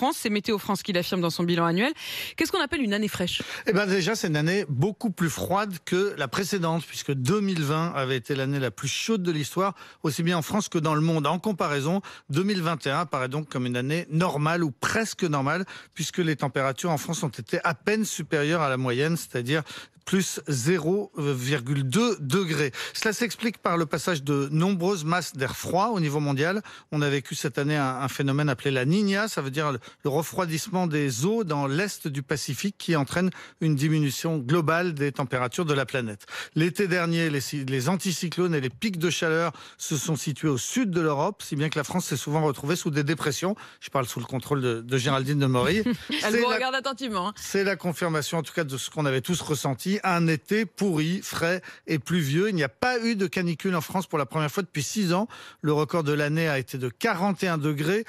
France. C'est Météo France qui l'affirme dans son bilan annuel. Qu'est-ce qu'on appelle une année fraîche ? Eh bien déjà, c'est une année beaucoup plus froide que la précédente, puisque 2020 avait été l'année la plus chaude de l'histoire, aussi bien en France que dans le monde. En comparaison, 2021 apparaît donc comme une année normale ou presque normale, puisque les températures en France ont été à peine supérieures à la moyenne, c'est-à-dire plus 0,2 degrés. Cela s'explique par le passage de nombreuses masses d'air froid au niveau mondial. On a vécu cette année un phénomène appelé la Niña, ça veut dire le refroidissement des eaux dans l'est du Pacifique qui entraîne une diminution globale des températures de la planète. L'été dernier, les anticyclones et les pics de chaleur se sont situés au sud de l'Europe, si bien que la France s'est souvent retrouvée sous des dépressions. Je parle sous le contrôle de Géraldine Demery. Elle vous regarde attentivement. Hein. C'est la confirmation en tout cas de ce qu'on avait tous ressenti. Un été pourri, frais et pluvieux. Il n'y a pas eu de canicule en France pour la première fois depuis 6 ans. Le record de l'année a été de 41 degrés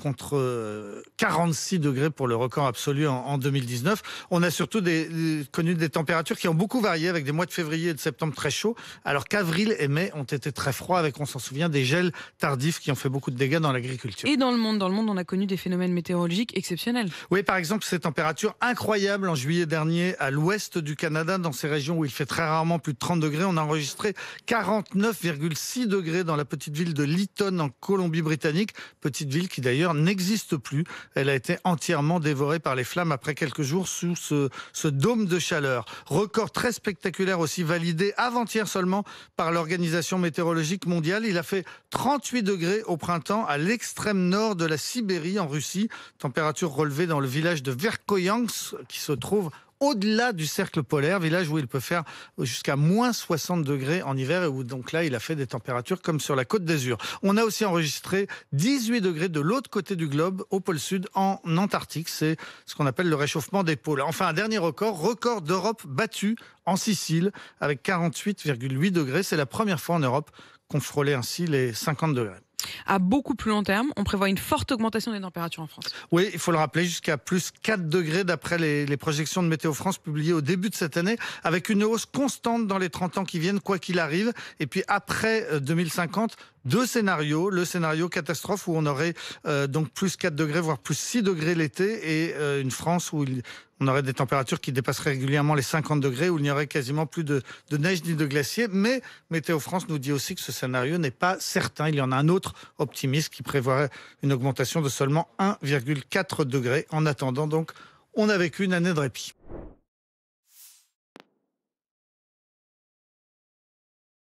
contre 46 degrés pour le record absolu en 2019. On a surtout connu des températures qui ont beaucoup varié avec des mois de février et de septembre très chauds, alors qu'avril et mai ont été très froids avec, on s'en souvient, des gels tardifs qui ont fait beaucoup de dégâts dans l'agriculture. Et dans le monde, on a connu des phénomènes météorologiques exceptionnels. Oui, par exemple, ces températures incroyables en juillet dernier à l'ouest du Canada, dans ces régions où il fait très rarement plus de 30 degrés. On a enregistré 49,6 degrés dans la petite ville de Lytton en Colombie-Britannique. Petite ville qui d'ailleurs n'existe plus. Elle a été entièrement dévorée par les flammes après quelques jours sous ce dôme de chaleur. Record très spectaculaire aussi validé avant-hier seulement par l'Organisation météorologique mondiale. Il a fait 38 degrés au printemps à l'extrême nord de la Sibérie en Russie. Température relevée dans le village de Verkhoyansk qui se trouve au-delà du cercle polaire, village où il peut faire jusqu'à moins 60 degrés en hiver et où donc là il a fait des températures comme sur la Côte d'Azur. On a aussi enregistré 18 degrés de l'autre côté du globe, au pôle sud, en Antarctique. C'est ce qu'on appelle le réchauffement des pôles. Enfin, un dernier record d'Europe battu en Sicile avec 48,8 degrés. C'est la première fois en Europe qu'on frôlait ainsi les 50 degrés. À beaucoup plus long terme, on prévoit une forte augmentation des températures en France. Oui, il faut le rappeler, jusqu'à plus 4 degrés d'après les projections de Météo France publiées au début de cette année, avec une hausse constante dans les 30 ans qui viennent, quoi qu'il arrive. Et puis après 2050, 2 scénarios. Le scénario catastrophe où on aurait donc plus 4 degrés, voire plus 6 degrés l'été, et une France où on aurait des températures qui dépasseraient régulièrement les 50 degrés, où il n'y aurait quasiment plus de neige ni de glacier. Mais Météo France nous dit aussi que ce scénario n'est pas certain. Il y en a un autre optimiste qui prévoirait une augmentation de seulement 1,4 degré. En attendant, donc, on a vécu une année de répit.